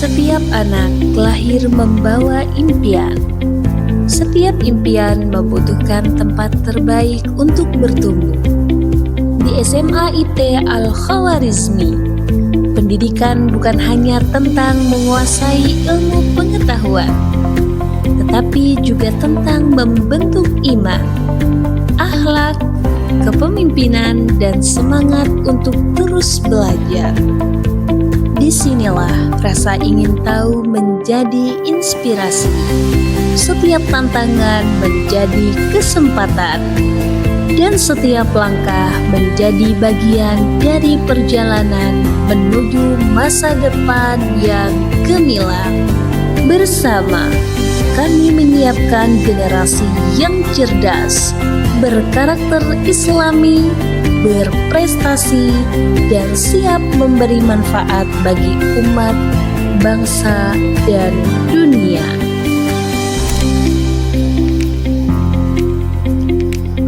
Setiap anak lahir membawa impian. Setiap impian membutuhkan tempat terbaik untuk bertumbuh. Di SMA IT Al-Khawarizmi, pendidikan bukan hanya tentang menguasai ilmu pengetahuan, tetapi juga tentang membentuk iman, akhlak, kepemimpinan, dan semangat untuk terus belajar. Disinilah rasa ingin tahu menjadi inspirasi. Setiap tantangan menjadi kesempatan, dan setiap langkah menjadi bagian dari perjalanan menuju masa depan yang gemilang. Bersama, kami menyiapkan generasi yang cerdas, berkarakter Islami, berprestasi, dan siap memberi manfaat bagi umat, bangsa, dan dunia.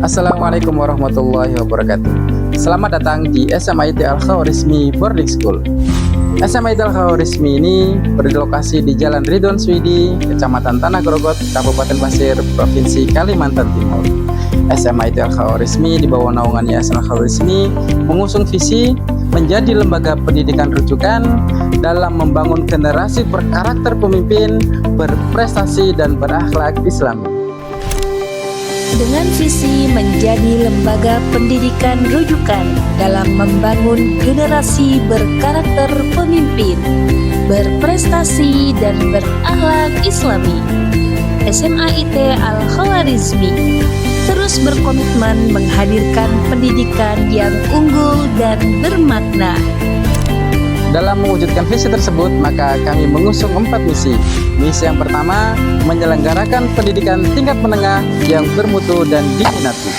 Assalamualaikum warahmatullahi wabarakatuh. Selamat datang di SMA IT Al-Khawarizmi Boarding School. SMA IT Al-Khawarizmi ini berlokasi di Jalan Ridwan Swidi, Kecamatan Tanah Grogot, Kabupaten Pasir, Provinsi Kalimantan Timur. SMA IT Al-Khawarizmi di bawah naungan Yayasan Al-Khawarizmi mengusung visi menjadi lembaga pendidikan rujukan dalam membangun generasi berkarakter pemimpin, berprestasi, dan berakhlak Islami. Dengan visi menjadi lembaga pendidikan rujukan dalam membangun generasi berkarakter pemimpin, berprestasi, dan berakhlak Islami, SMA IT Al-Khawarizmi terus berkomitmen menghadirkan pendidikan yang unggul dan bermakna. Dalam mewujudkan visi tersebut, maka kami mengusung 4 misi. Misi yang pertama, menyelenggarakan pendidikan tingkat menengah yang bermutu dan diminati.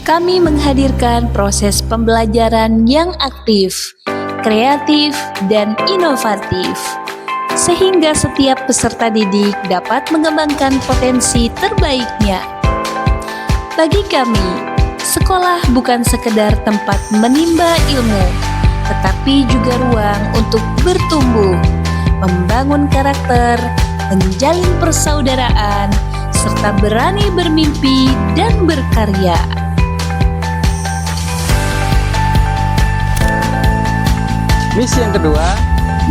Kami menghadirkan proses pembelajaran yang aktif, kreatif, dan inovatif, sehingga setiap peserta didik dapat mengembangkan potensi terbaiknya. Bagi kami, sekolah bukan sekedar tempat menimba ilmu, tetapi juga ruang untuk bertumbuh, membangun karakter, menjalin persaudaraan, serta berani bermimpi dan berkarya. Misi yang kedua,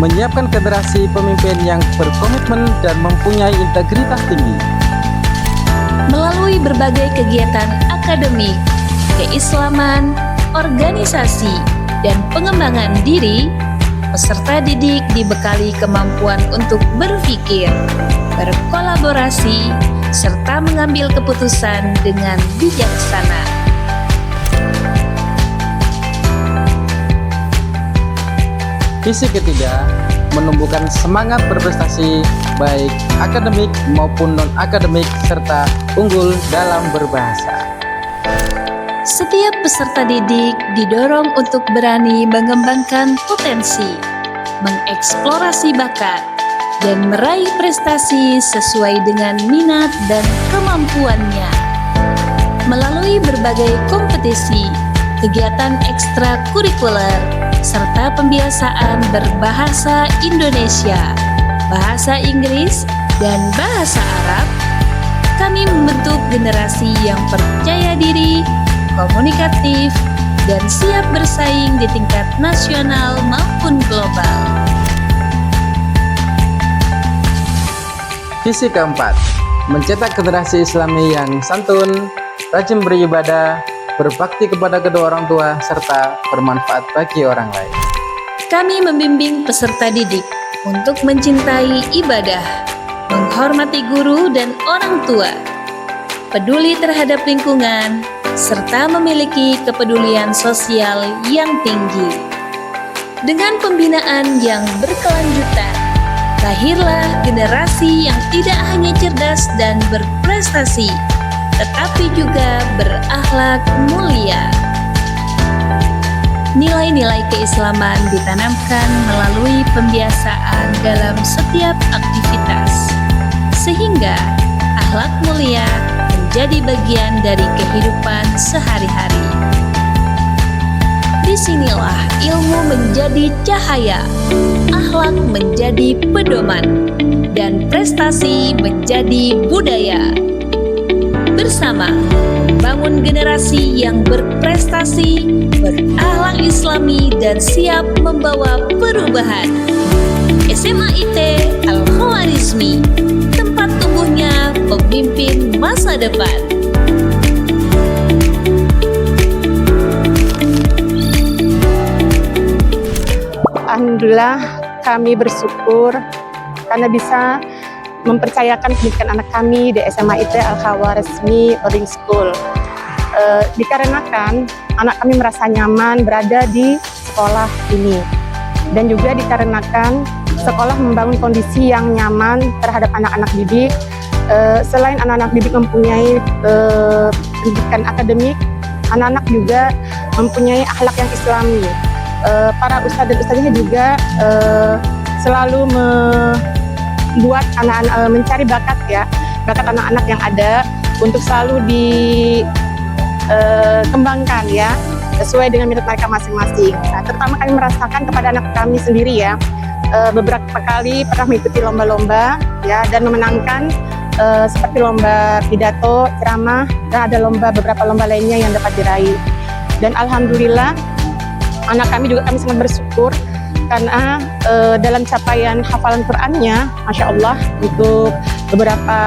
menyiapkan generasi pemimpin yang berkomitmen dan mempunyai integritas tinggi. Melalui berbagai kegiatan akademik, keislaman, organisasi, dan pengembangan diri, peserta didik dibekali kemampuan untuk berpikir, berkolaborasi, serta mengambil keputusan dengan bijaksana. Visi ketiga, menumbuhkan semangat berprestasi baik akademik maupun non-akademik serta unggul dalam berbahasa. Setiap peserta didik didorong untuk berani mengembangkan potensi, mengeksplorasi bakat, dan meraih prestasi sesuai dengan minat dan kemampuannya. Melalui berbagai kompetisi, kegiatan ekstrakurikuler, serta pembiasaan berbahasa Indonesia, bahasa Inggris, dan bahasa Arab, kami membentuk generasi yang percaya diri, komunikatif, dan siap bersaing di tingkat nasional maupun global. Visi keempat, mencetak generasi Islami yang santun, rajin beribadah, berbakti kepada kedua orang tua, serta bermanfaat bagi orang lain. Kami membimbing peserta didik untuk mencintai ibadah, menghormati guru dan orang tua, peduli terhadap lingkungan, serta memiliki kepedulian sosial yang tinggi. Dengan pembinaan yang berkelanjutan, lahirlah generasi yang tidak hanya cerdas dan berprestasi, tetapi juga berakhlak mulia. Nilai-nilai keislaman ditanamkan melalui pembiasaan dalam setiap aktivitas, sehingga akhlak mulia menjadi bagian dari kehidupan sehari-hari. Disinilah ilmu menjadi cahaya, akhlak menjadi pedoman, dan prestasi menjadi budaya. Bersama bangun generasi yang berprestasi, berakhlak Islami, dan siap membawa perubahan. SMA IT Al-Khawarizmi, tempat tumbuhnya pemimpin masa depan. Alhamdulillah kami bersyukur karena bisa mempercayakan pendidikan anak kami di SMA IT Al-Khawarizmi Boarding School. Dikarenakan anak kami merasa nyaman berada di sekolah ini, dan juga dikarenakan sekolah membangun kondisi yang nyaman terhadap anak-anak didik. Selain anak-anak didik mempunyai pendidikan akademik, anak-anak juga mempunyai akhlak yang islami. Para ustadz dan ustadznya juga selalu membuat anak-anak mencari bakat anak-anak yang ada untuk selalu dikembangkan sesuai dengan minat mereka masing-masing. Nah, terutama kami merasakan kepada anak kami sendiri beberapa kali pernah mengikuti lomba-lomba dan memenangkan seperti lomba pidato, ceramah, dan ada beberapa lomba lainnya yang dapat diraih. Dan alhamdulillah anak kami sangat bersyukur karena dalam capaian hafalan Qur'annya, Masya Allah, untuk beberapa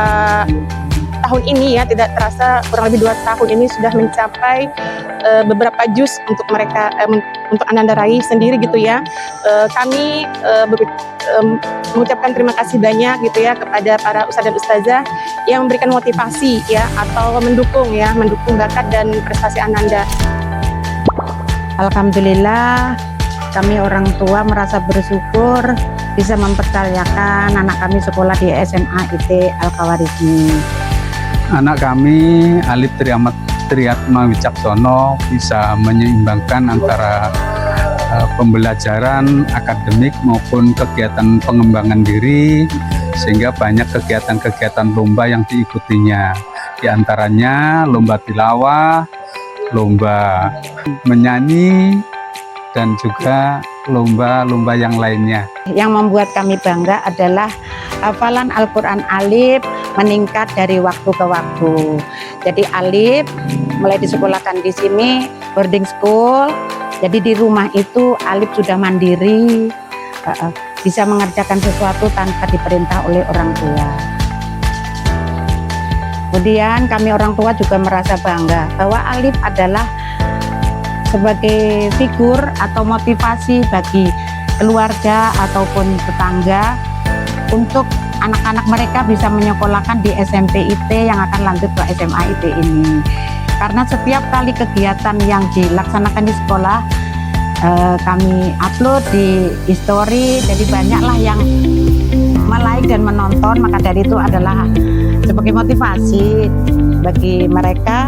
tahun ini tidak terasa kurang lebih 2 tahun ini sudah mencapai beberapa juz untuk mereka, untuk Ananda Rai sendiri Kami mengucapkan terima kasih banyak kepada para ustadz dan ustazah yang memberikan motivasi atau mendukung bakat dan prestasi Ananda. Alhamdulillah, kami orang tua merasa bersyukur bisa mempercayakan anak kami sekolah di SMA IT Al-Khawarizmi. Anak kami Alif Triatma Wicaksono bisa menyeimbangkan antara pembelajaran akademik maupun kegiatan pengembangan diri, sehingga banyak kegiatan-kegiatan lomba yang diikutinya. Di antaranya lomba tilawah, lomba menyanyi, dan juga lomba-lomba yang lainnya. Yang membuat kami bangga adalah hafalan Al-Quran Alif meningkat dari waktu ke waktu. Jadi Alif mulai disekolahkan di sini boarding school. Jadi di rumah itu Alif sudah mandiri, bisa mengerjakan sesuatu tanpa diperintah oleh orang tua. Kemudian kami orang tua juga merasa bangga bahwa Alif adalah sebagai figur atau motivasi bagi keluarga ataupun tetangga untuk anak-anak mereka bisa menyekolahkan di SMP IT yang akan lanjut ke SMA IT ini. Karena setiap kali kegiatan yang dilaksanakan di sekolah kami upload di history, jadi banyaklah yang like dan menonton, maka dari itu adalah sebagai motivasi bagi mereka,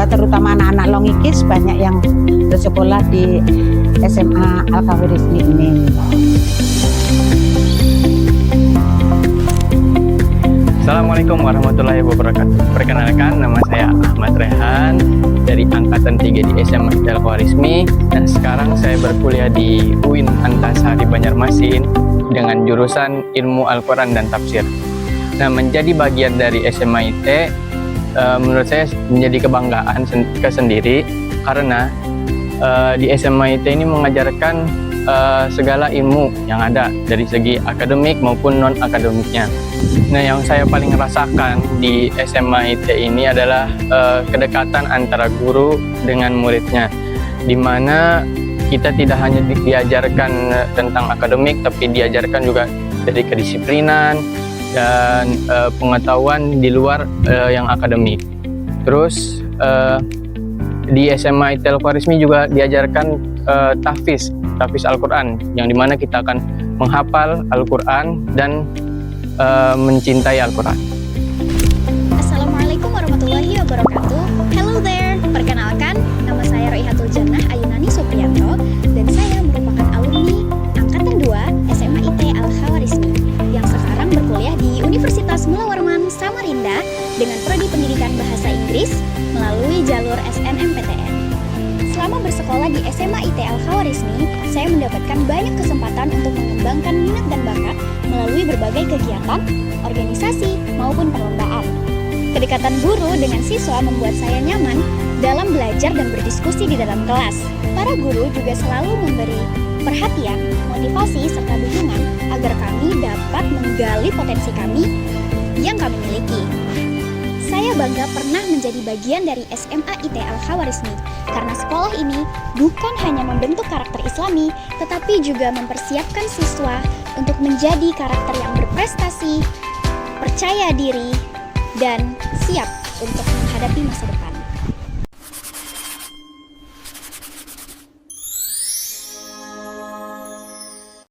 terutama anak-anak Longikis banyak yang bersekolah di SMA Al-Khawarizmi ini. Assalamualaikum warahmatullahi wabarakatuh. Perkenalkan, nama saya Ahmad Rehan dari Angkatan 3 di SMA IT Al-Khawarizmi, dan sekarang saya berkuliah di UIN Antasari Banjarmasin dengan jurusan Ilmu Al-Quran dan Tafsir. Nah, menjadi bagian dari SMA IT menurut saya menjadi kebanggaan tersendiri karena di SMA IT ini mengajarkan segala ilmu yang ada dari segi akademik maupun non-akademiknya. Nah, yang saya paling rasakan di SMA IT ini adalah kedekatan antara guru dengan muridnya, di mana kita tidak hanya diajarkan tentang akademik, tapi diajarkan juga dari kedisiplinan dan pengetahuan di luar yang akademik. Terus di SMA IT Al-Khawarizmi juga diajarkan tahfiz Al-Quran, yang dimana kita akan menghafal Al-Quran dan mencintai Al-Quran. Assalamualaikum warahmatullahi wabarakatuh. Hello there, perkenalkan, nama saya Raihatul Jannah Ayunani Supriyanto, dan saya merupakan alumni Angkatan 2 SMA IT Al-Khawarizmi yang sekarang berkuliah di Universitas Mula Warman Samarinda dengan prodi pendidikan bahasa Inggris melalui jalur SNMPTN. selama bersekolah di SMA IT Al-Khawarizmi, saya mendapatkan banyak kesempatan untuk mengembangkan minat dan bakat melalui berbagai kegiatan, organisasi, maupun perlombaan. Kedekatan guru dengan siswa membuat saya nyaman dalam belajar dan berdiskusi di dalam kelas. Para guru juga selalu memberi perhatian, motivasi, serta dukungan agar kami dapat menggali potensi kami yang kami miliki. Saya bangga pernah menjadi bagian dari SMA IT Al-Khawarizmi karena sekolah ini bukan hanya membentuk karakter Islami, tetapi juga mempersiapkan siswa untuk menjadi karakter yang berprestasi, percaya diri, dan siap untuk menghadapi masa depan.